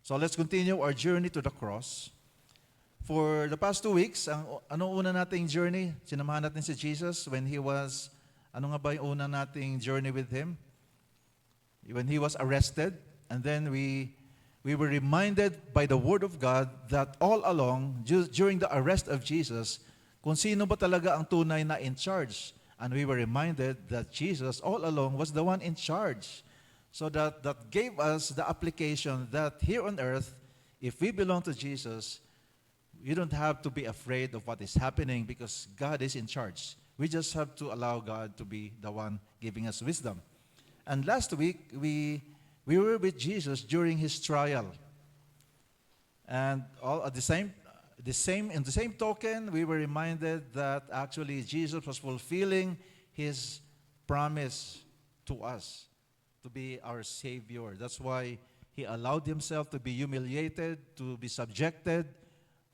So let's continue our journey to the cross. For the past 2 weeks, anong una nating journey? Sinamahan natin si Jesus when He was, ano nga ba yung una nating journey with Him? When He was arrested. And then we were reminded by the Word of God that all along, during the arrest of Jesus, kung sino ba talaga ang tunay na in charge. And we were reminded that Jesus all along was the one in charge. So that gave us the application that here on earth, if we belong to Jesus, you don't have to be afraid of what is happening because God is in charge. We just have to allow God to be the one giving us wisdom. And last week, we were with Jesus during His trial. And all at the same token, we were reminded that actually Jesus was fulfilling His promise to us to be our Savior. That's why He allowed Himself to be humiliated, to be subjected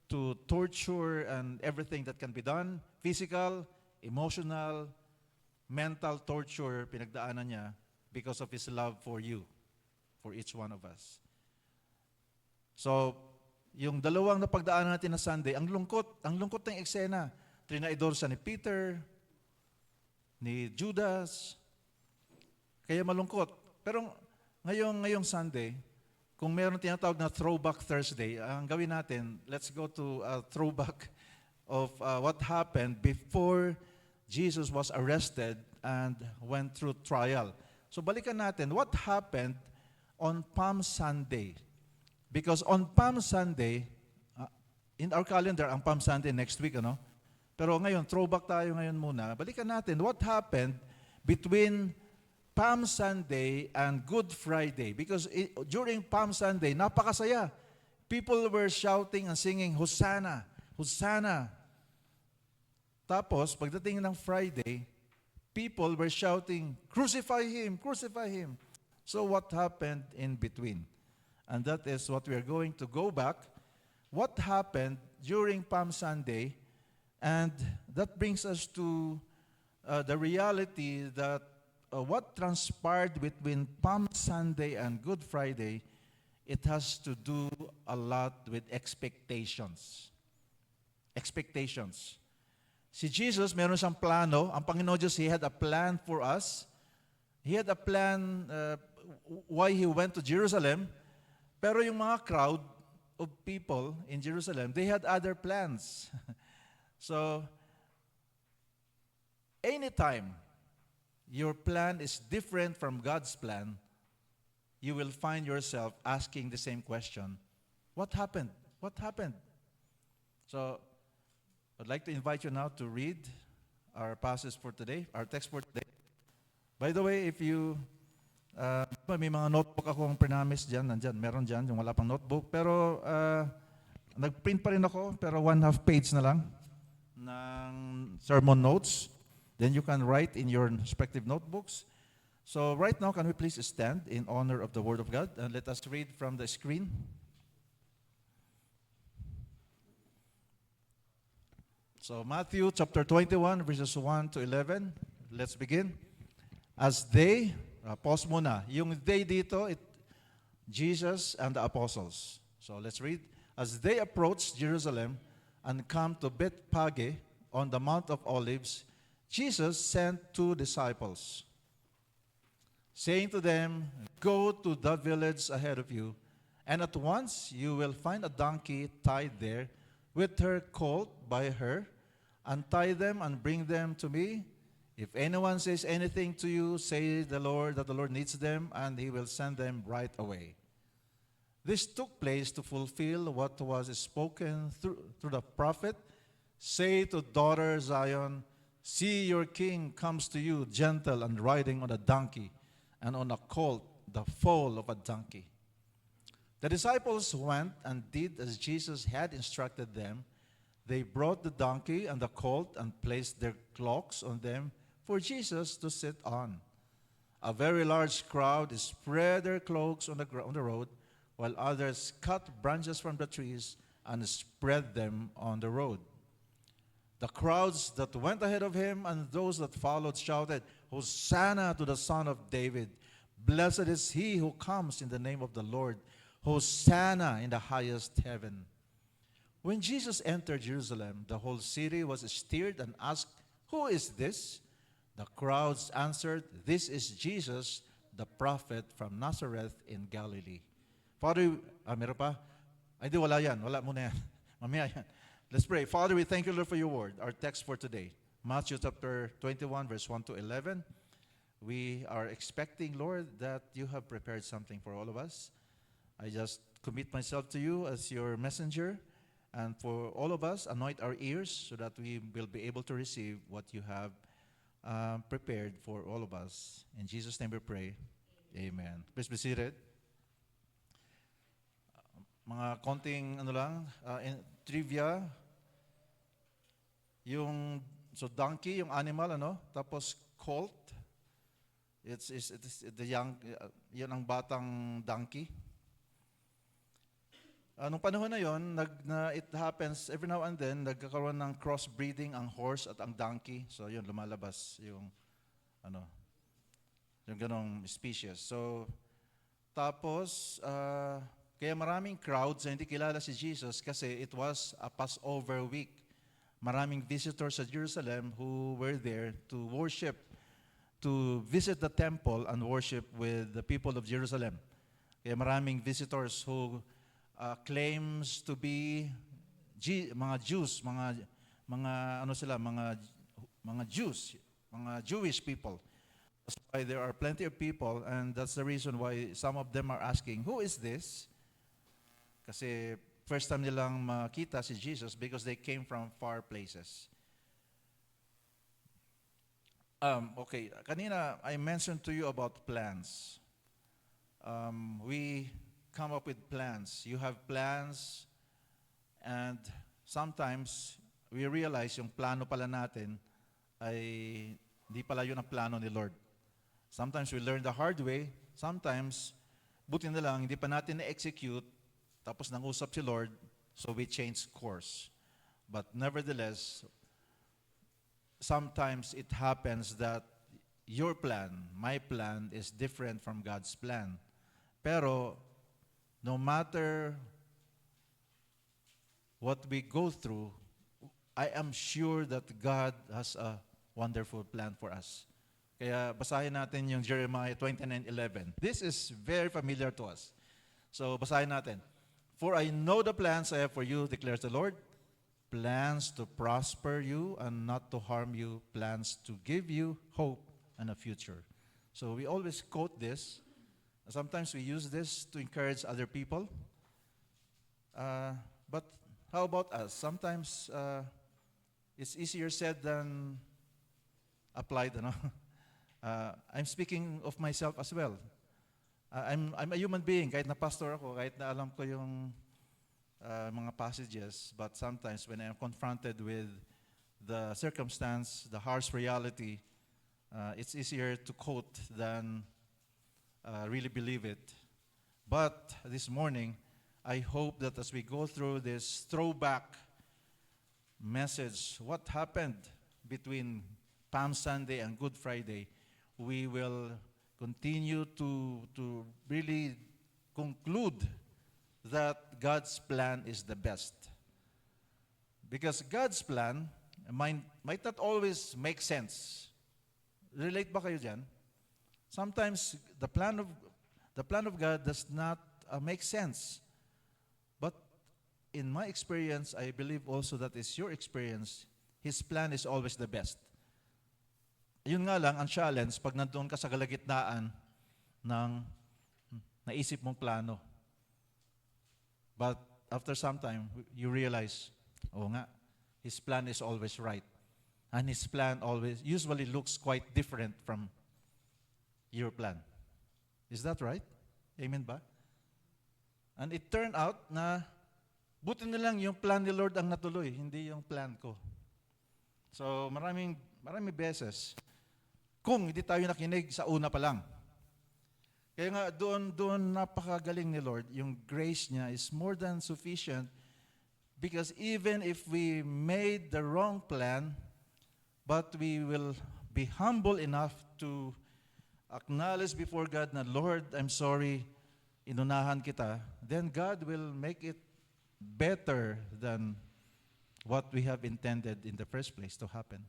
to torture and everything that can be done. Physical, emotional, mental torture, pinagdaanan niya because of His love for you, for each one of us. So, yung dalawang napagdaanan natin na Sunday, ang lungkot ng eksena. Trinaidor siya ni Peter, ni Judas, kaya malungkot. Pero ngayong Sunday, kung meron tinatawag na Throwback Thursday, ang gawin natin, let's go to a throwback of what happened before Jesus was arrested and went through trial. So balikan natin, what happened on Palm Sunday? Because on Palm Sunday, in our calendar, ang Palm Sunday next week, ano? Pero ngayon, throwback tayo ngayon muna. Balikan natin, what happened between Palm Sunday and Good Friday? Because during Palm Sunday, napakasaya. People were shouting and singing, Hosanna, Hosanna. Tapos, pagdating ng Friday, people were shouting, Crucify Him, Crucify Him. So what happened in between? And that is what we are going to go back. What happened during Palm Sunday? And that brings us to the reality that what transpired between Palm Sunday and Good Friday, it has to do a lot with expectations. Expectations. Si Jesus, meron siyang plano. Ang Panginoon Diyos, He had a plan for us. He had a plan why He went to Jerusalem. Pero yung mga crowd of people in Jerusalem, they had other plans. So, anytime your plan is different from God's plan, you will find yourself asking the same question. What happened? What happened? So, I'd like to invite you now to read our passage for today, our text for today. By the way, if you, may mga notebook akong prinamis dyan, nandyan, meron dyan, yung wala pang notebook. Pero, nag-print pa rin ako, pero 1/2 page na lang ng sermon notes. Then you can write in your respective notebooks. So right now, can we please stand in honor of the Word of God? And let us read from the screen. So Matthew chapter 21, verses 1 to 11. Let's begin. As they, pause muna. Yung they dito, Jesus and the apostles. So let's read. As they approached Jerusalem and come to Bethphage on the Mount of Olives, Jesus sent 2 disciples, saying to them, Go to the village ahead of you, and at once you will find a donkey tied there, with her colt by her. Untie them and bring them to me. If anyone says anything to you, say the Lord that the Lord needs them, and He will send them right away. This took place to fulfill what was spoken through the prophet. Say to daughter Zion, See, your king comes to you, gentle and riding on a donkey, and on a colt, the foal of a donkey. The disciples went and did as Jesus had instructed them. They brought the donkey and the colt and placed their cloaks on them for Jesus to sit on. A very large crowd spread their cloaks on the road, while others cut branches from the trees and spread them on the road. The crowds that went ahead of him and those that followed shouted, Hosanna to the Son of David. Blessed is he who comes in the name of the Lord. Hosanna in the highest heaven. When Jesus entered Jerusalem, the whole city was stirred and asked, "Who is this?" The crowds answered, "This is Jesus, the prophet from Nazareth in Galilee." Father, meron pa? Ay, di, wala yan. Wala muna yan. Mamaya yan. Let's pray. Father, we thank you, Lord, for your word. Our text for today, Matthew chapter 21, verse 1 to 11. We are expecting, Lord, that you have prepared something for all of us. I just commit myself to you as your messenger. And for all of us, anoint our ears so that we will be able to receive what you have prepared for all of us. In Jesus' name we pray. Amen. Please be seated. Mga konting trivia. So donkey, yung animal, tapos colt. It's the young, yun ang batang donkey. Nung panahon na yon, it happens every now and then, nagkakaroon ng crossbreeding ang horse at ang donkey. So yun, lumalabas yung ganong species. So, tapos, kaya maraming crowds na hindi kilala si Jesus kasi it was a Passover week. Maraming visitors sa Jerusalem who were there to worship, to visit the temple and worship with the people of Jerusalem. Kaya maraming visitors who claims to be mga Jews, mga Jews, mga Jewish people. That's why there are plenty of people, and that's the reason why some of them are asking, "Who is this?" Kasi first time nilang makita si Jesus because they came from far places. Okay, kanina I mentioned to you about plans. We come up with plans. You have plans, and sometimes we realize yung plano pala natin ay hindi pala yun ang plano ni Lord. Sometimes we learn the hard way. Sometimes, buti na lang, hindi pa natin na-execute, tapos nangusap si Lord, so we change course. But nevertheless, sometimes it happens that your plan, my plan, is different from God's plan. Pero, no matter what we go through, I am sure that God has a wonderful plan for us. Kaya basahin natin yung Jeremiah 29:11. This is very familiar to us. So basahin natin. "For I know the plans I have for you, declares the Lord, plans to prosper you and not to harm you, plans to give you hope and a future." So we always quote this. Sometimes we use this to encourage other people. But how about us? Sometimes it's easier said than applied. I'm speaking of myself as well. I'm a human being, kahit na pastor ako, kahit na alam ko yung mga passages, but sometimes when I'm confronted with the circumstance, the harsh reality, it's easier to quote than really believe it. But this morning, I hope that as we go through this throwback message, what happened between Palm Sunday and Good Friday, we will continue to really conclude that God's plan is the best. Because God's plan might not always make sense. Relate ba kayo dyan? Sometimes the plan of God does not make sense. But in my experience, I believe also that is your experience, His plan is always the best. Yun nga lang, ang challenge, pag nandoon ka sa kalagitnaan ng naisip mong plano. But after some time, you realize, oh nga, His plan is always right. And His plan usually looks quite different from your plan. Is that right? Amen ba? And it turned out na buti na lang yung plan ni Lord ang natuloy, hindi yung plan ko. So maraming beses, kung hindi tayo nakinig sa una pa lang. Kaya nga doon napakagaling ni Lord, yung grace niya is more than sufficient because even if we made the wrong plan, but we will be humble enough to acknowledge before God na, Lord, I'm sorry, inunahan kita, then God will make it better than what we have intended in the first place to happen.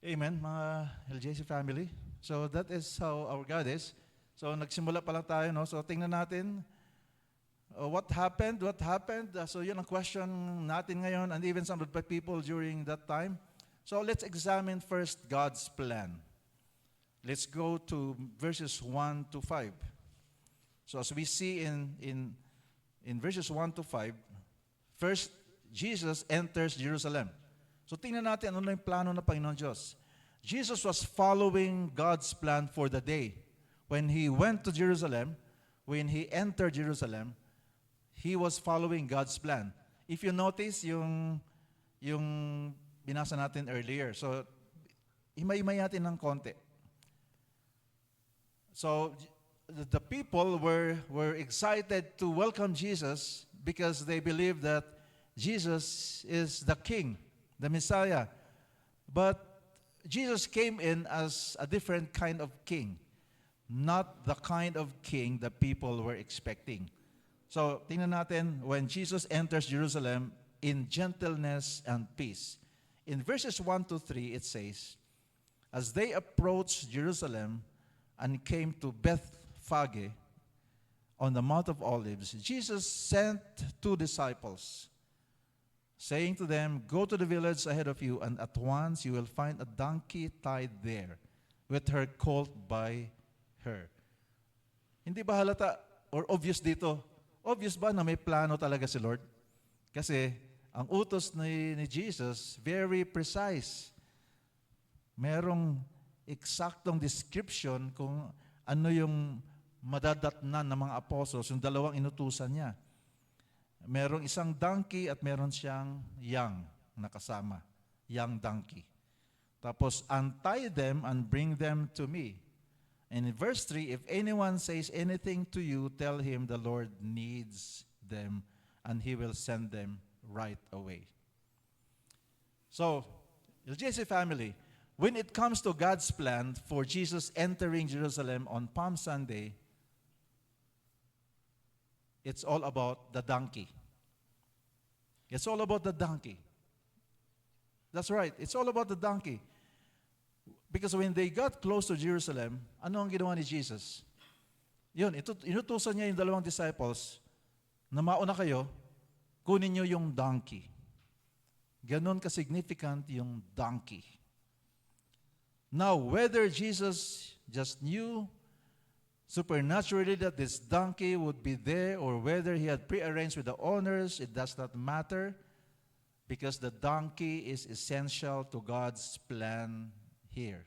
Amen, mga LJC family. So that is how our God is. So nagsimula pa lang tayo, no? So tingnan natin, what happened? So yun ang question natin ngayon, and even some of the people during that time. So let's examine first God's plan. Let's go to verses 1 to 5. So as we see in verses 1 to 5, first, Jesus enters Jerusalem. So tingnan natin ano na yung plano ng Panginoon Diyos. Jesus was following God's plan for the day. When He went to Jerusalem, when He entered Jerusalem, He was following God's plan. If you notice yung binasa natin earlier, so himay-himay natin ng konti. So the people were excited to welcome Jesus because they believed that Jesus is the King, the Messiah. But Jesus came in as a different kind of king, not the kind of king the people were expecting. So, tingnan natin, when Jesus enters Jerusalem in gentleness and peace. In verses 1 to 3, it says, as they approached Jerusalem and came to Bethphage on the Mount of Olives, Jesus sent 2 disciples, saying to them, go to the village ahead of you, and at once you will find a donkey tied there, with her colt by her. Hindi ba halata or obvious dito? Obvious ba na may plano talaga si Lord? Kasi ang utos ni Jesus, very precise. Merong eksaktong description kung ano yung madadatnan ng mga apostles, yung 2 inutusan niya. Merong isang donkey at meron siyang young na kasama, young donkey. Tapos, untie them and bring them to me. And in verse 3, if anyone says anything to you, tell him the Lord needs them and He will send them right away. So, LJC family, when it comes to God's plan for Jesus entering Jerusalem on Palm Sunday, it's all about the donkey. It's all about the donkey. That's right. It's all about the donkey. Because when they got close to Jerusalem, ano ang ginawa ni Jesus? Yun, inutusan niya yung 2 disciples na mauna kayo, kunin niyo yung donkey. Ganon ka-significant yung donkey. Now, whether Jesus just knew supernaturally that this donkey would be there, or whether He had prearranged with the owners, it does not matter, because the donkey is essential to God's plan here.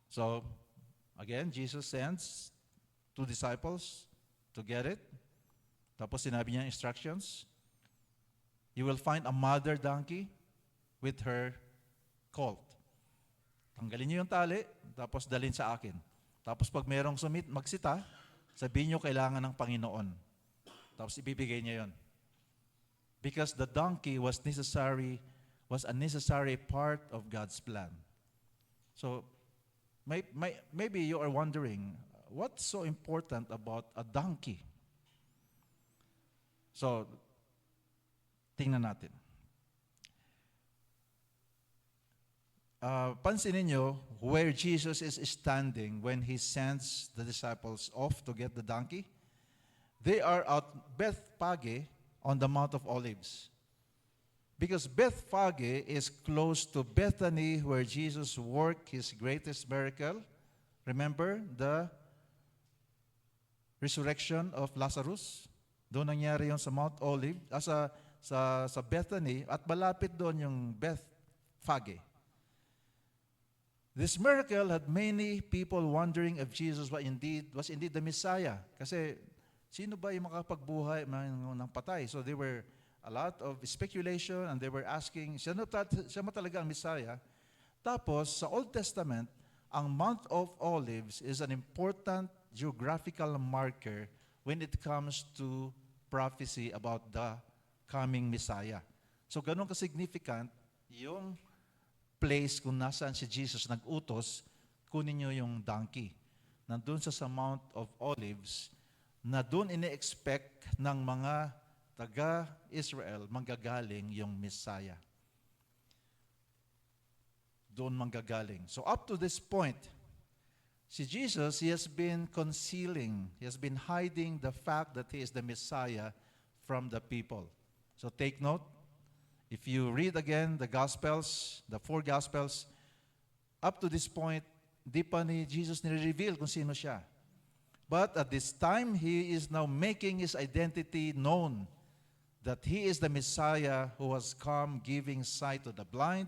So, again, Jesus sends 2 disciples to get it. Tapos sinabi niya instructions. You will find a mother donkey with her colt. Tanggalin niyo yung tali, tapos dalhin sa akin. Tapos pag merong magsita, sabihin niyo kailangan ng Panginoon. Tapos ibibigay niya yon. Because the donkey was a necessary part of God's plan. So, maybe you are wondering, what's so important about a donkey? So, tingnan natin. Pansinin niyo where Jesus is standing when He sends the disciples off to get the donkey. They are at Bethphage on the Mount of Olives. Because Bethphage is close to Bethany, where Jesus worked His greatest miracle. Remember the resurrection of Lazarus? Doon nangyari yon sa Mount Olive, sa Bethany, at malapit doon yung Bethphage. This miracle had many people wondering if Jesus was indeed the Messiah. Kasi sino ba yung makapagbuhay ng patay? So there were a lot of speculation, and they were asking, siya ba talaga ang Messiah? Tapos, sa Old Testament, ang Mount of Olives is an important geographical marker when it comes to prophecy about the coming Messiah. So, ganun ka-significant yung place kung nasaan si Jesus nag-utos, kunin nyo yung donkey. nandun sa Mount of Olives, na doon ini-expect ng mga taga-Israel, manggagaling yung Messiah. Doon manggagaling. So up to this point, si Jesus, he has been concealing, he has been hiding the fact that he is the Messiah from the people. So take note, if you read again the Gospels, the 4 Gospels, up to this point, di pa ni Jesus nire-reveal kung sino siya. But at this time, he is now making his identity known, that he is the Messiah who has come giving sight to the blind,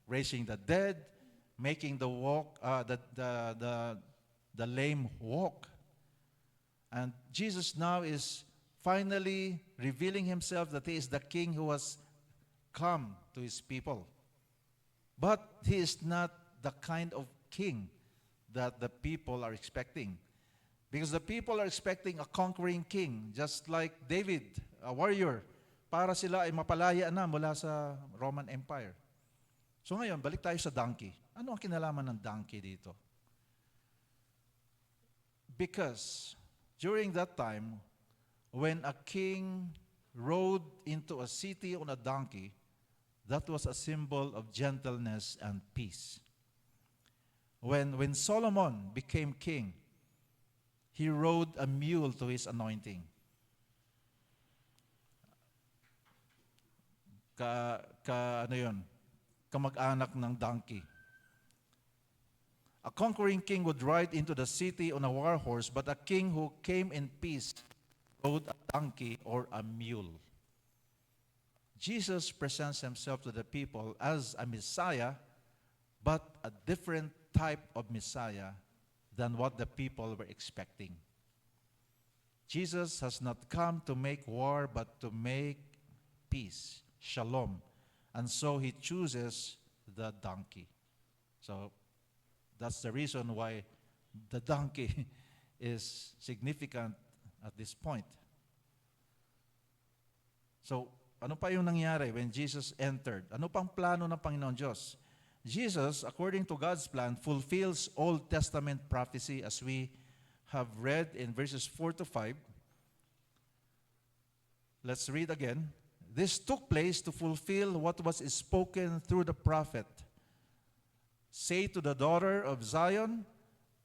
raising the dead, making the lame walk. And Jesus now is finally revealing himself that he is the king who has come to his people. But he is not the kind of king that the people are expecting. Because the people are expecting a conquering king, just like David, a warrior, para sila ay mapalaya na mula sa Roman Empire. So ngayon, balik tayo sa donkey. Ano ang kinalaman ng donkey dito? Because during that time, when a king rode into a city on a donkey, that was a symbol of gentleness and peace. When Solomon became king, he rode a mule to his anointing. Ano yun? Kamag-anak ng donkey. A conquering king would ride into the city on a war horse, but a king who came in peace rode a donkey or a mule. Jesus presents himself to the people as a Messiah, but a different type of Messiah than what the people were expecting. Jesus has not come to make war, but to make peace, shalom. And so he chooses the donkey. So that's the reason why the donkey is significant at this point. So, ano pa yung nangyari when Jesus entered? Ano pang plano ng Panginoon Diyos? Jesus, according to God's plan, fulfills Old Testament prophecy as we have read in verses 4 to 5. Let's read again. This took place to fulfill what was spoken through the prophet. Say to the daughter of Zion,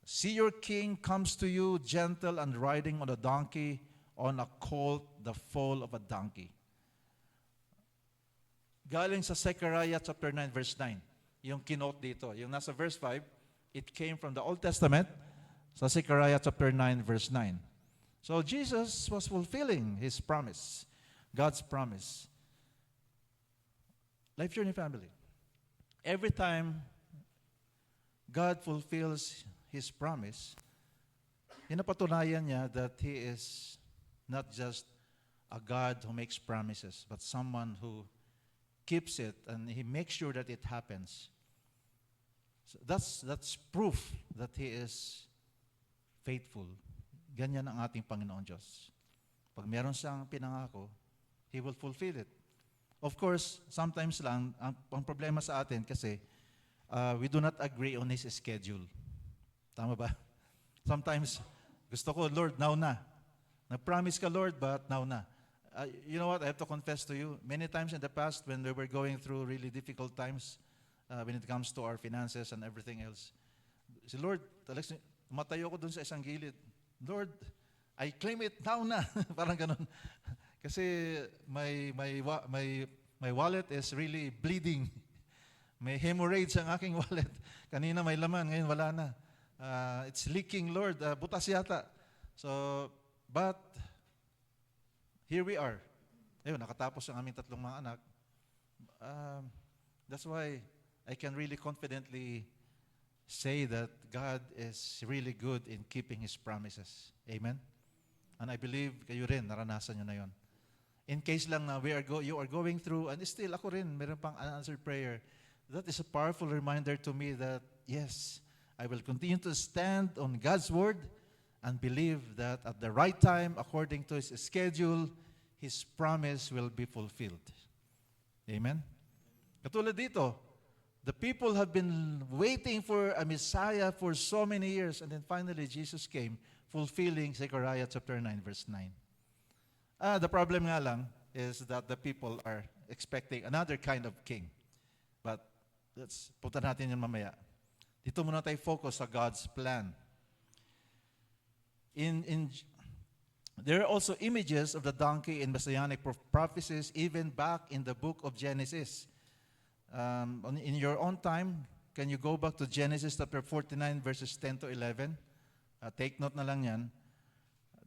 see your king comes to you gentle and riding on a donkey, on a colt, the foal of a donkey. Galing sa Zechariah chapter 9 verse 9. Yung kinote dito. Yung nasa verse 5, it came from the Old Testament sa Zechariah chapter 9 verse 9. So Jesus was fulfilling his promise, God's promise. Life Journey family. Every time God fulfills his promise, pinapatunayan niya that he is not just a God who makes promises, but someone who keeps it and he makes sure that it happens. So that's proof that he is faithful. Ganyan ang ating Panginoon Diyos. Pag meron siyang pinangako, he will fulfill it. Of course, sometimes lang, ang problema sa atin kasi we do not agree on his schedule. Tama ba? Sometimes, gusto ko, Lord, now na. Nag-promise ka, Lord, but now na. You know what? I have to confess to you, many times in the past when we were going through really difficult times, when it comes to our finances and everything else, si Lord, matayo ko dun sa isang gilid. Lord, I claim it now na. Parang ganun. Kasi my wallet is really bleeding. May hemorrhage ang aking wallet. Kanina may laman, ngayon wala na. It's leaking, Lord. Butas yata. So, but here we are. Ayun, nakatapos ang aming tatlong mga anak. That's why I can really confidently say that God is really good in keeping His promises. Amen? And I believe kayo rin, naranasan nyo na yon. In case lang na you are going through, and still ako rin, meron pang unanswered prayer, that is a powerful reminder to me that, yes, I will continue to stand on God's word and believe that at the right time, according to His schedule, His promise will be fulfilled. Amen? Katulad dito, The people have been waiting for a Messiah for so many years, and then finally Jesus came, fulfilling Zechariah chapter 9, verse 9. The problem nga lang is that the people are expecting another kind of king. But let's punta natin yun mamaya. Dito muna tayo focus sa God's plan. There are also images of the donkey in messianic prophecies even back in the book of Genesis. In your own time, can you go back to Genesis chapter 49 verses 10 to 11? Take note na lang yan.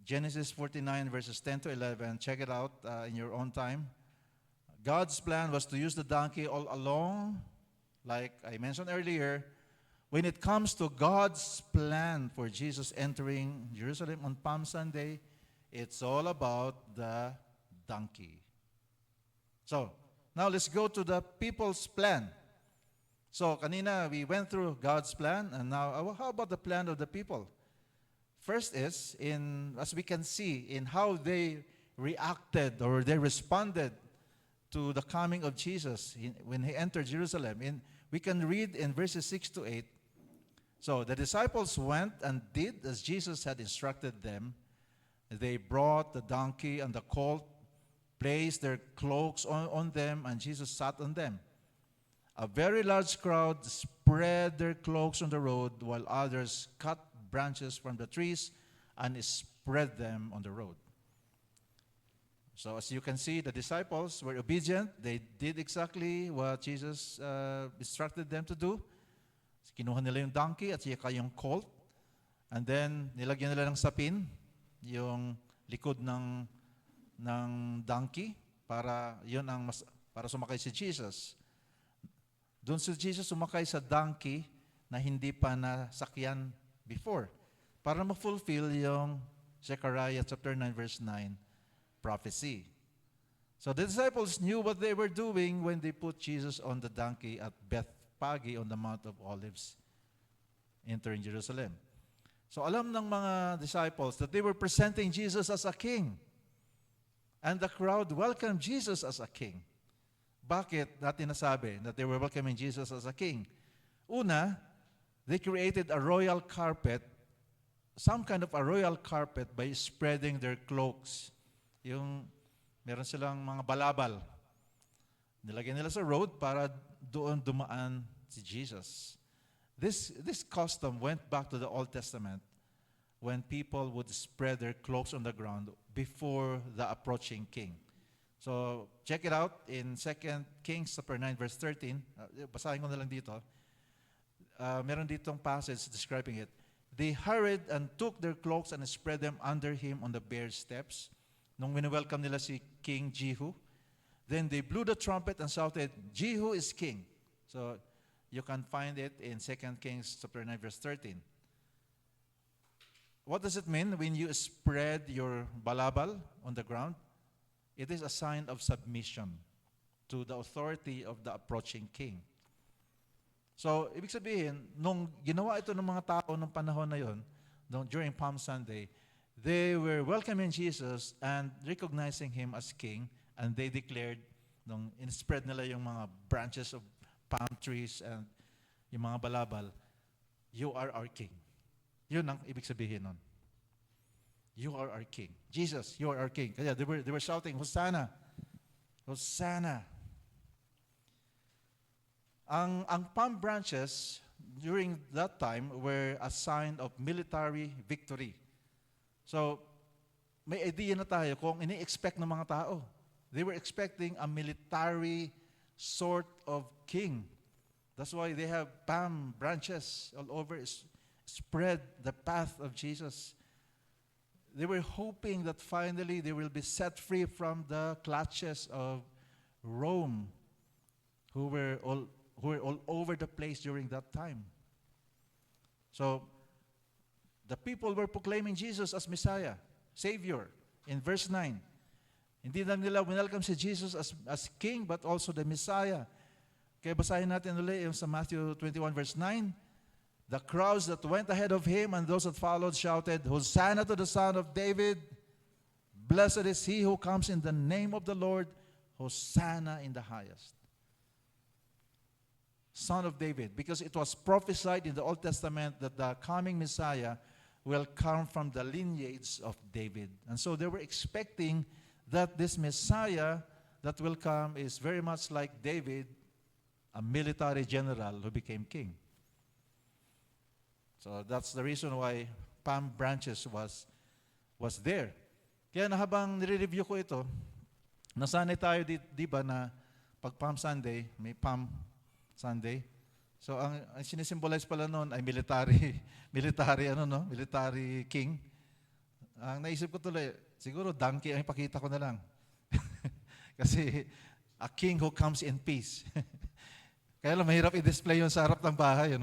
Genesis 49 verses 10 to 11. Check it out in your own time. God's plan was to use the donkey all along, like I mentioned earlier. When it comes to God's plan for Jesus entering Jerusalem on Palm Sunday, it's all about the donkey. So, now let's go to the people's plan. So, kanina we went through God's plan, and now how about the plan of the people? First is, as we can see, in how they reacted or they responded to the coming of Jesus when he entered Jerusalem. We can read in verses 6 to 8. So the disciples went and did as Jesus had instructed them. They brought the donkey and the colt, placed their cloaks on them, and Jesus sat on them. A very large crowd spread their cloaks on the road, while others cut branches from the trees and spread them on the road. So as you can see, the disciples were obedient. They did exactly what Jesus instructed them to do. Kinuha nila yung donkey at saka yung colt. And then, nilagyan nila ng sapin, yung likod ng donkey, para sumakay si Jesus. Doon si Jesus sumakay sa donkey na hindi pa nasakyan before, para ma-fulfill yung Zechariah chapter 9 verse 9 prophecy. So the disciples knew what they were doing when they put Jesus on the donkey at Bethphage on the Mount of Olives, entering Jerusalem. So alam ng mga disciples that they were presenting Jesus as a king. And the crowd welcomed Jesus as a king. Bakit natin nasabi that they were welcoming Jesus as a king? Una, they created a royal carpet, some kind of a royal carpet, by spreading their cloaks. Yung meron silang mga balabal. Nilagyan nila sa road para doon dumaan si Jesus. This custom went back to the Old Testament when people would spread their cloaks on the ground before the approaching king. So, check it out in 2 Kings chapter 9 verse 13. Basahin ko na lang dito. Meron ditong passage describing it. They hurried and took their cloaks and spread them under him on the bare steps. Nung wini-welcome nila si King Jehu, then they blew the trumpet and shouted, "Jehu is king." So, you can find it in 2 Kings chapter 9 verse 13. What does it mean when you spread your balabal on the ground? It is a sign of submission to the authority of the approaching king. So, ibig sabihin, nung ginawa ito ng mga tao ng panahon na yon, during Palm Sunday, they were welcoming Jesus and recognizing him as king, and they declared, nung in-spread nila yung mga branches of palm trees and yung mga balabal, "You are our king." Yun ang ibig sabihin nun. You are our king. Jesus, you are our king. Kaya they were shouting, "Hosanna! Hosanna!" Ang palm branches during that time were a sign of military victory. So, may idea na tayo kung ini-expect ng mga tao. They were expecting a military sort of king. That's why they have palm branches all over, spread the path of Jesus. They were hoping that finally they will be set free from the clutches of Rome, who were all over the place during that time. So, the people were proclaiming Jesus as Messiah, Savior. In verse 9, hindi lang nila welcome si Jesus as King, but also the Messiah. Kaya basahin natin ulit yung sa Matthew 21 verse 9. The crowds that went ahead of him and those that followed shouted, "Hosanna to the Son of David! Blessed is he who comes in the name of the Lord! Hosanna in the highest." son of David, because it was prophesied in the Old Testament that the coming Messiah will come from the lineage of David. And so they were expecting that this Messiah that will come is very much like David, a military general who became king. So that's the reason why palm branches was there. Kaya na habang nire-review ko ito, nasanay tayo di ba na pag Palm Sunday, may Palm Sunday. So ang sinisimbolize pala noon ay military king. Ang naisip ko tuloy, siguro donkey ang ipakita ko na lang. Kasi a king who comes in peace. Kaya lang mahirap i-display yun sa harap ng bahay,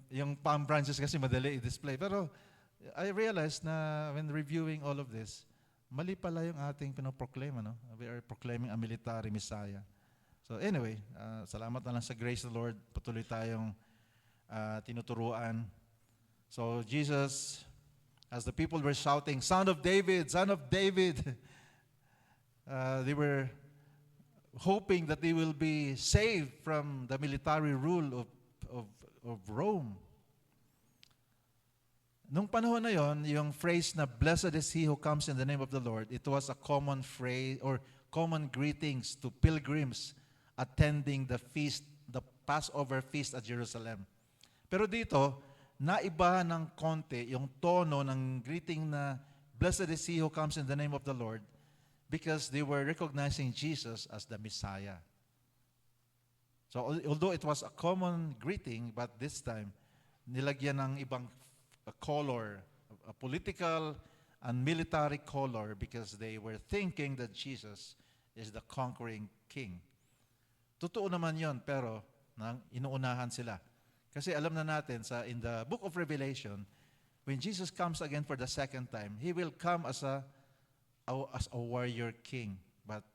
Yung palm branches kasi madali i-display. Pero I realized na when reviewing all of this, mali pala yung ating pinoproclaim, We are proclaiming a military Messiah. So anyway, salamat na lang sa grace of the Lord. Patuloy tayong tinuturuan. So Jesus, as the people were shouting, Son of David, Son of David, they were hoping that they will be saved from the military rule of Rome. Nung panahon na yon, yung phrase na blessed is he who comes in the name of the Lord, it was a common phrase or common greetings to pilgrims attending the Passover feast at Jerusalem. Pero dito, naiba ng konti yung tono ng greeting na blessed is he who comes in the name of the Lord, because they were recognizing Jesus as the Messiah. So although it was a common greeting, but this time, nilagyan ng ibang color, a political and military color, because they were thinking that Jesus is the conquering king. Totoo naman yon, pero inuunahan sila. Kasi alam na natin in the book of Revelation, when Jesus comes again for the second time, He will come as a warrior king. But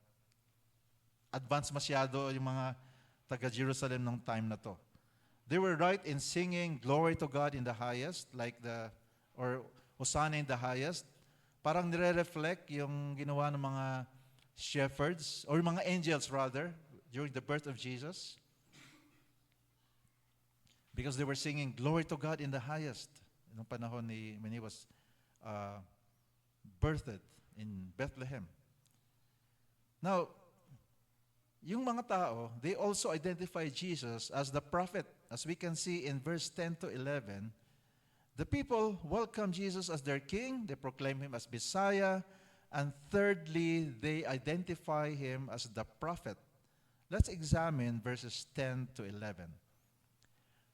advanced masyado yung mga taga-Jerusalem ng time na to. They were right in singing glory to God in the highest, or Hosanna in the highest. Parang nire-reflect yung ginawa ng mga shepherds, or mga angels rather, during the birth of Jesus. Because they were singing glory to God in the highest nung panahon when He was birthed in Bethlehem. Now, yung mga tao, they also identify Jesus as the prophet. As we can see in verse 10 to 11, the people welcome Jesus as their king. They proclaim Him as Messiah. And thirdly, they identify Him as the prophet. Let's examine verses 10 to 11.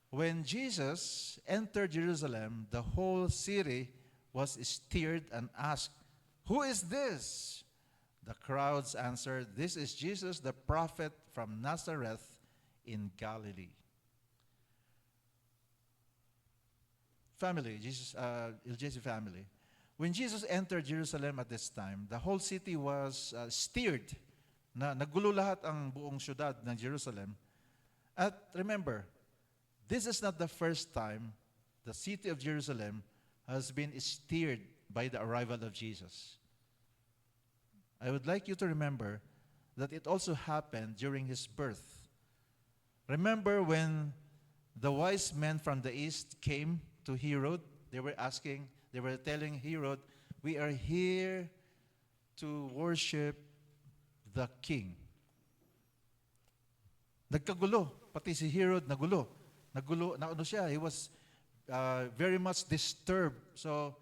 When Jesus entered Jerusalem, the whole city was stirred and asked, "Who is this?" The crowds answered, "This is Jesus, the prophet from Nazareth in Galilee." Family, LJC family. When Jesus entered Jerusalem at this time, the whole city was stirred. Nagulo lahat ang buong syudad ng Jerusalem. At remember, this is not the first time the city of Jerusalem has been stirred by the arrival of Jesus. I would like you to remember that it also happened during His birth. Remember when the wise men from the east came to Herod, they were telling Herod, "We are here to worship the king." Nagkagulo, pati si Herod nagulo, he was very much disturbed. So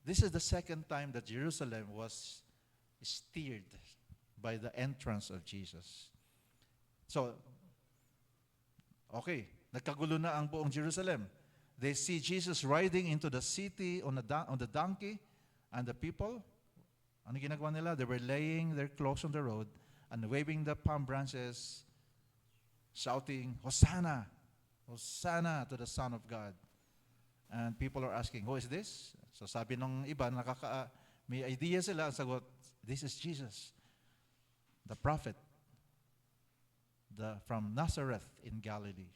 this is the second time that Jerusalem was stirred by the entrance of Jesus. So, okay, nagkagulo na ang buong Jerusalem. They see Jesus riding into the city on the donkey, and the people, ano ginagawa nila? They were laying their clothes on the road and waving the palm branches, shouting, "Hosanna! Hosanna to the Son of God." And people are asking, "Who is this?" So sabi ng iba, may idea sila, ang sagot, "This is Jesus, the prophet from Nazareth in Galilee."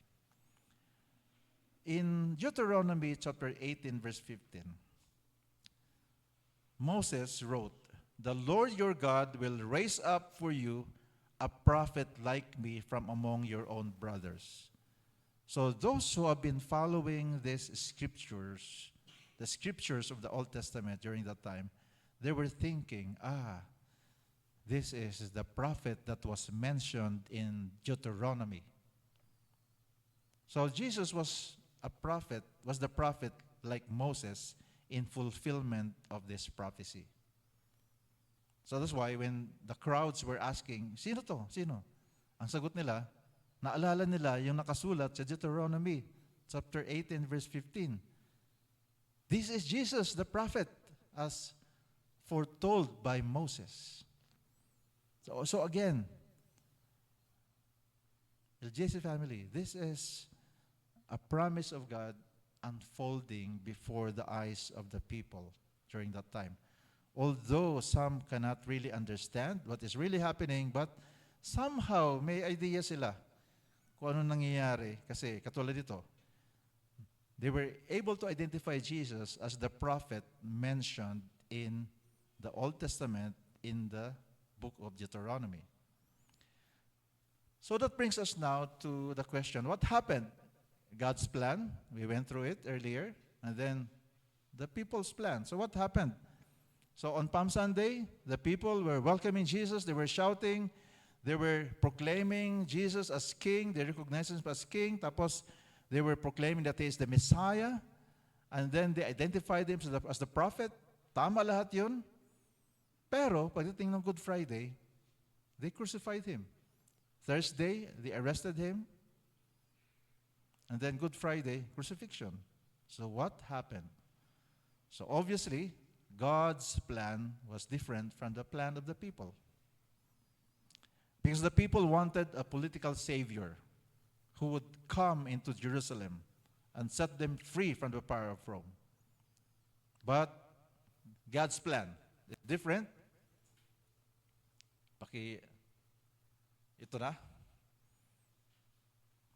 In Deuteronomy chapter 18, verse 15, Moses wrote, "The Lord your God will raise up for you a prophet like me from among your own brothers. So those who have been following these scriptures, the scriptures of the Old Testament during that time, they were thinking, this is the prophet that was mentioned in Deuteronomy. So Jesus was the prophet like Moses in fulfillment of this prophecy. So that's why when the crowds were asking, sino to? Sino? Ang sagot nila, naalala nila yung nakasulat sa Deuteronomy chapter 18 verse 15. This is Jesus, the prophet, as foretold by Moses. So again, the JC family, this is a promise of God unfolding before the eyes of the people during that time. Although some cannot really understand what is really happening, but somehow may idea sila kung ano nangyayari. Kasi katulad dito, they were able to identify Jesus as the prophet mentioned in the Old Testament in the book of Deuteronomy. So that brings us now to the question, what happened? God's plan, we went through it earlier, and then the people's plan. So what happened? So on Palm Sunday, the people were welcoming Jesus, they were shouting, they were proclaiming Jesus as king, they recognized him as king, tapos they were proclaiming that he is the Messiah, and then they identified him as the prophet. Tama lahat yun. Pero, pagdating ng Good Friday, they crucified him. Thursday, they arrested him. And then Good Friday, crucifixion. So what happened? So obviously, God's plan was different from the plan of the people. Because the people wanted a political savior who would come into Jerusalem and set them free from the power of Rome. But God's plan is different. Ito na.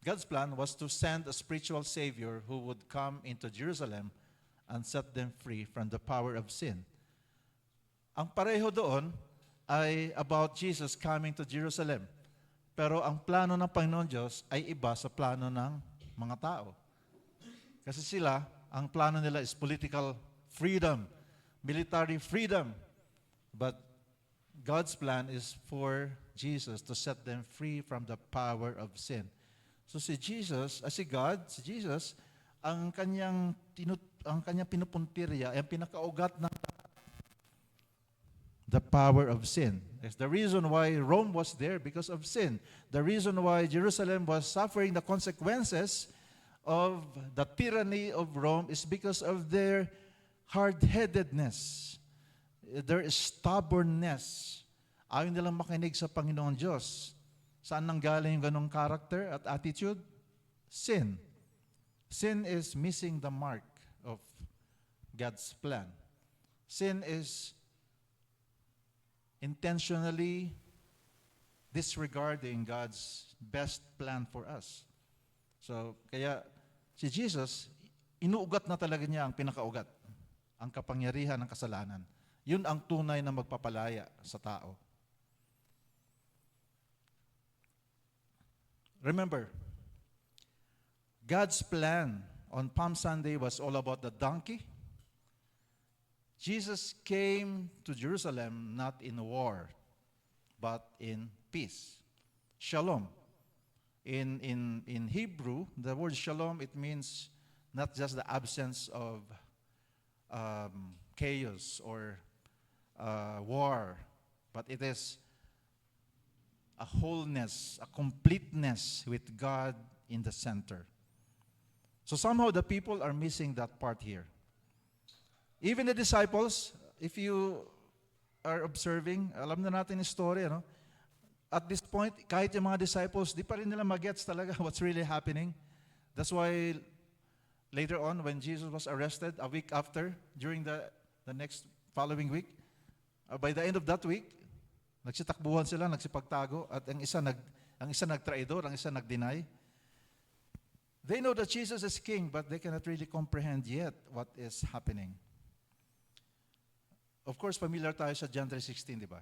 God's plan was to send a spiritual savior who would come into Jerusalem and set them free from the power of sin. Ang pareho doon ay about Jesus coming to Jerusalem. Pero ang plano ng Panginoon Diyos ay iba sa plano ng mga tao. Kasi sila, ang plano nila is political freedom, military freedom. But God's plan is for Jesus to set them free from the power of sin. So si Jesus, si Jesus, ang kanyang pinupuntirya, ang pinakaugat ng the power of sin. It's the reason why Rome was there because of sin. The reason why Jerusalem was suffering the consequences of the tyranny of Rome is because of their hard-headedness, their stubbornness. Ayaw nilang makinig sa Panginoon Diyos. Saan nanggaling yung ganong character at attitude? Sin. Sin is missing the mark of God's plan. Sin is intentionally disregarding God's best plan for us. So, kaya si Jesus, inuugat na talaga niya ang pinakaugat, ang kapangyarihan ng kasalanan. Yun ang tunay na magpapalaya sa tao. Remember, God's plan on Palm Sunday was all about the donkey. Jesus came to Jerusalem not in war, but in peace. Shalom. In Hebrew, the word shalom, it means not just the absence of chaos or war, but it is a wholeness, a completeness with God in the center. So somehow the people are missing that part here. Even the disciples, if you are observing, alam na natin yung story, ano? At this point, kahit yung mga disciples, di pa rin nila magets talaga what's really happening. That's why later on, when Jesus was arrested, a week after, during the next following week, by the end of that week, nagsitakbuhan sila, nagsipagtago, at ang isa nagtraidor, ang isa nagdeny. They know that Jesus is king, but they cannot really comprehend yet what is happening. Of course, familiar tayo sa John 3:16, di ba?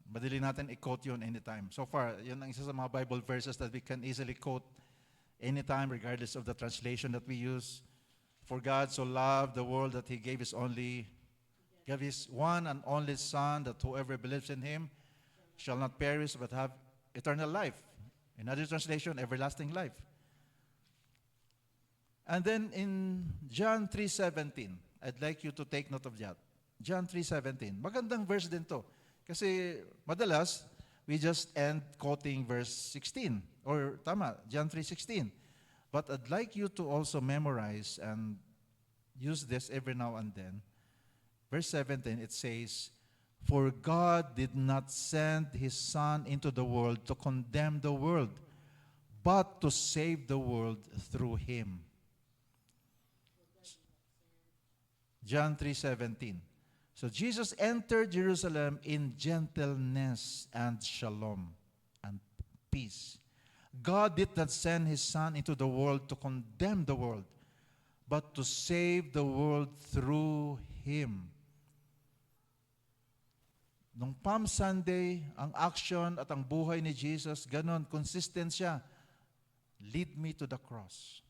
Madali natin i-quote yun anytime. So far, yun ang isa sa mga Bible verses that we can easily quote anytime regardless of the translation that we use. For God so loved the world that He gave His one and only Son, that whoever believes in Him shall not perish but have eternal life. In other translation, everlasting life. And then in John 3:17, I'd like you to take note of that. John 3:17. Magandang verse din to. Kasi madalas, we just end quoting verse 16. Or tama, John 3:16. But I'd like you to also memorize and use this every now and then. Verse 17, it says, "For God did not send His Son into the world to condemn the world, but to save the world through Him." John 3:17. So Jesus entered Jerusalem in gentleness and shalom and peace. God did not send His Son into the world to condemn the world, but to save the world through Him. Nung Palm Sunday, ang action at ang buhay ni Jesus, ganon, consistent siya. Lead me to the cross.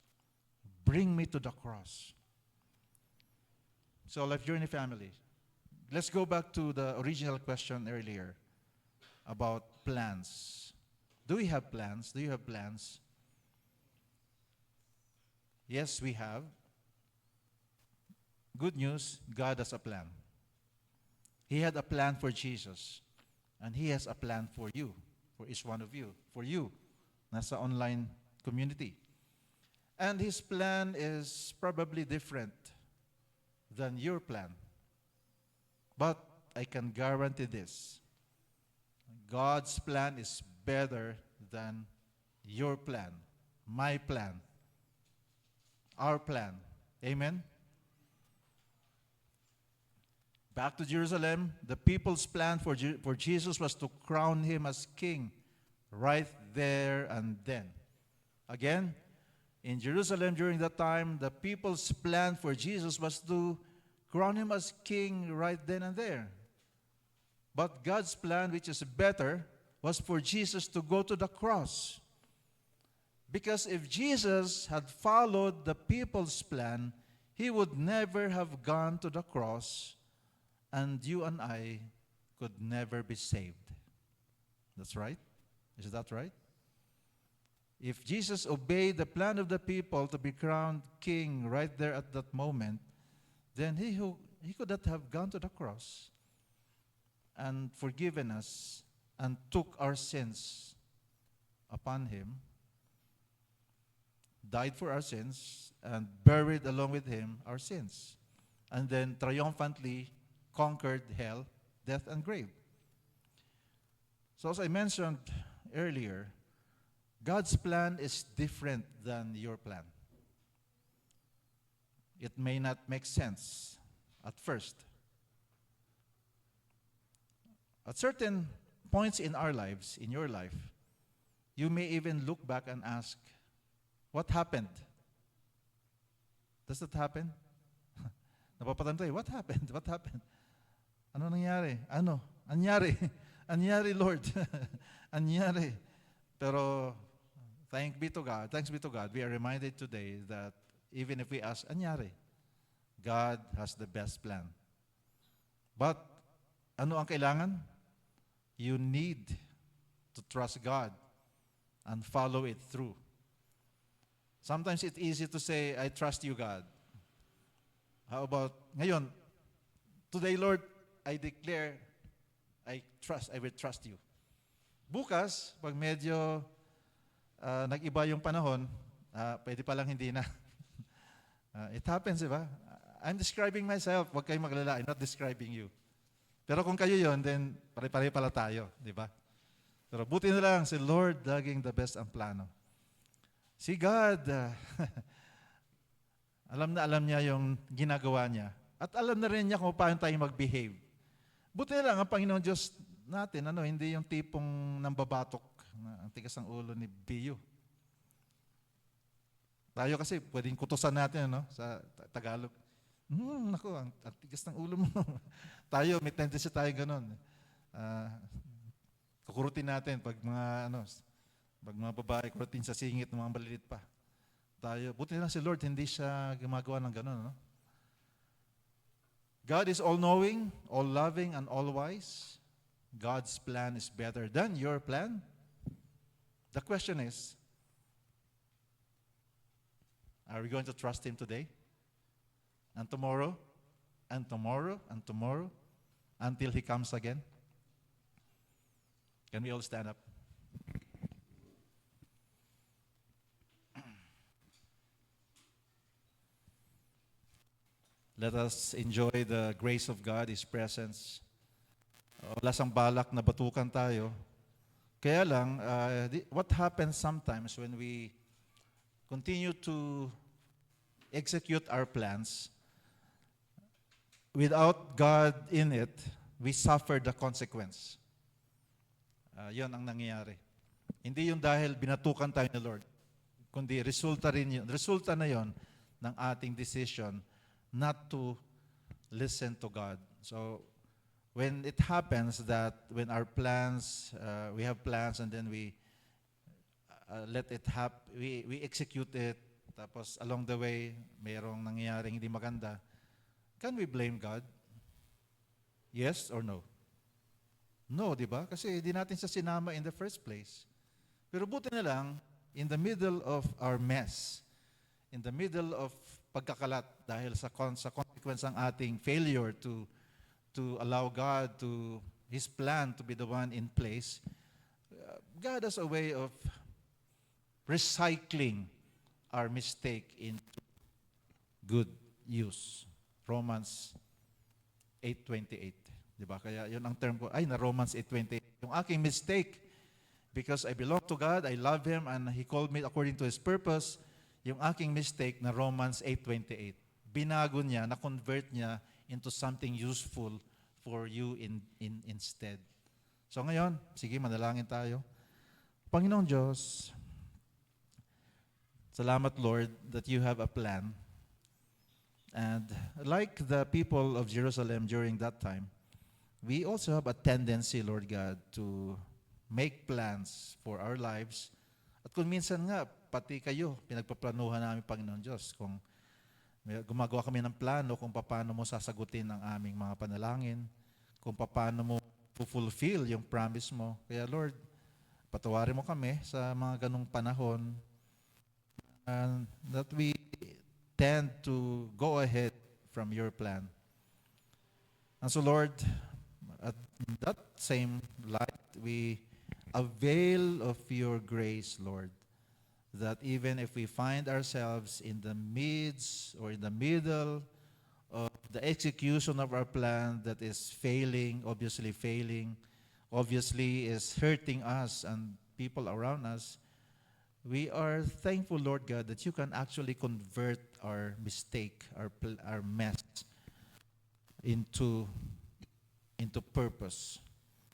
Bring me to the cross. So, Life Journey family, let's go back to the original question earlier about plans. Do we have plans? Do you have plans? Yes, we have. Good news, God has a plan. He had a plan for Jesus. And He has a plan for you, for each one of you, for you, nasa online community. And His plan is probably different than your plan. But I can guarantee this. God's plan is better than your plan, my plan, our plan. Amen? Back to Jerusalem, the people's plan for Jesus was to crown Him as king right there and then. Again, in Jerusalem during that time, the people's plan for Jesus was to crown Him as king right then and there. But God's plan, which is better, was for Jesus to go to the cross. Because if Jesus had followed the people's plan, He would never have gone to the cross, and you and I could never be saved. That's right? Is that right? If Jesus obeyed the plan of the people to be crowned king right there at that moment, then he could not have gone to the cross and forgiven us and took our sins upon Him, died for our sins, and buried along with Him our sins, and then triumphantly conquered hell, death, and grave. So as I mentioned earlier, God's plan is different than your plan. It may not make sense at first. At certain points in our lives, in your life, you may even look back and ask, what happened? Does that happen? Napapatanong tayo, what happened? What happened? Ano nangyari? Ano? Anyari? Anyari, Lord? Anyari? Pero thanks be to God, we are reminded today that even if we ask, anyari? God has the best plan. But ano ang kailangan? You need to trust God and follow it through. Sometimes it's easy to say, I trust you, God. How about ngayon? Today, Lord, I declare, I will trust you. Bukas, pag medyo nag-iba yung panahon, pwede palang hindi na. It happens, di ba? I'm describing myself. Huwag kayong maglala. I'm not describing you. Pero kung kayo yon, then pare-pare pala tayo, di ba? Pero buti na lang, si Lord laging the best ang plano. Si God, alam na alam niya yung ginagawa niya. At alam na rin niya kung paano tayo mag-behave. Buti na lang ang Panginoon Diyos natin, hindi yung tipong nambabatok, ang tigas ng ulo ni Biyo. Tayo kasi pwedeng kutusan natin sa Tagalog. Naku, ang tigas ng ulo mo. Tayo, may tendency tayo ganun. Kukurutin natin pag mga babae, kurutin sa singit ng mga malilit pa. Tayo, buti na lang si Lord, hindi siya gumagawa ng gano'n, no? God is all-knowing, all-loving, and all-wise. God's plan is better than your plan. The question is, are we going to trust Him today? And tomorrow? And tomorrow? And tomorrow? Until He comes again? Can we all stand up? Let us enjoy the grace of God, His presence. Wala sang balak na batukan tayo. Kaya lang, what happens sometimes when we continue to execute our plans without God in it, we suffer the consequence. Yun ang nangyayari. Hindi yung dahil binatukan tayo ni Lord, kundi resulta na yon ng ating decision not to listen to God. So, when it happens that when our plans, we have plans and then we let it happen, we execute it, tapos along the way, mayroong nangyayaring hindi maganda, can we blame God? Yes or no? No, di ba? Kasi di natin siya sinama in the first place. Pero buti na lang, in the middle of our mess, in the middle of pagkakalat dahil sa consequence ng ating failure to allow God to His plan to be the one in place, God has a way of recycling our mistake into good use. Romans 8:28. Di ba? Kaya yun ang term ko, na Romans 8:28. Yung aking mistake, because I belong to God, I love Him, and He called me according to His purpose, yung aking mistake na Romans 8:28. Binago niya, na-convert niya into something useful for you instead. So ngayon, sige, manalangin tayo. Panginoong Diyos, salamat Lord that you have a plan. And like the people of Jerusalem during that time, we also have a tendency, Lord God, to make plans for our lives. At kung minsan nga, pati kayo, pinagpaplanuhan namin, Panginoon Diyos, kung gumagawa kami ng plano kung paano mo sasagutin ang aming mga panalangin, kung paano mo fulfill yung promise mo. Kaya Lord, patawarin mo kami sa mga ganong panahon and that we tend to go ahead from your plan. And so Lord, at that same light, we avail of your grace, Lord, that even if we find ourselves in the midst or in the middle of the execution of our plan that is failing, obviously is hurting us and people around us, we are thankful, Lord God, that you can actually convert our mistake, our mess into purpose.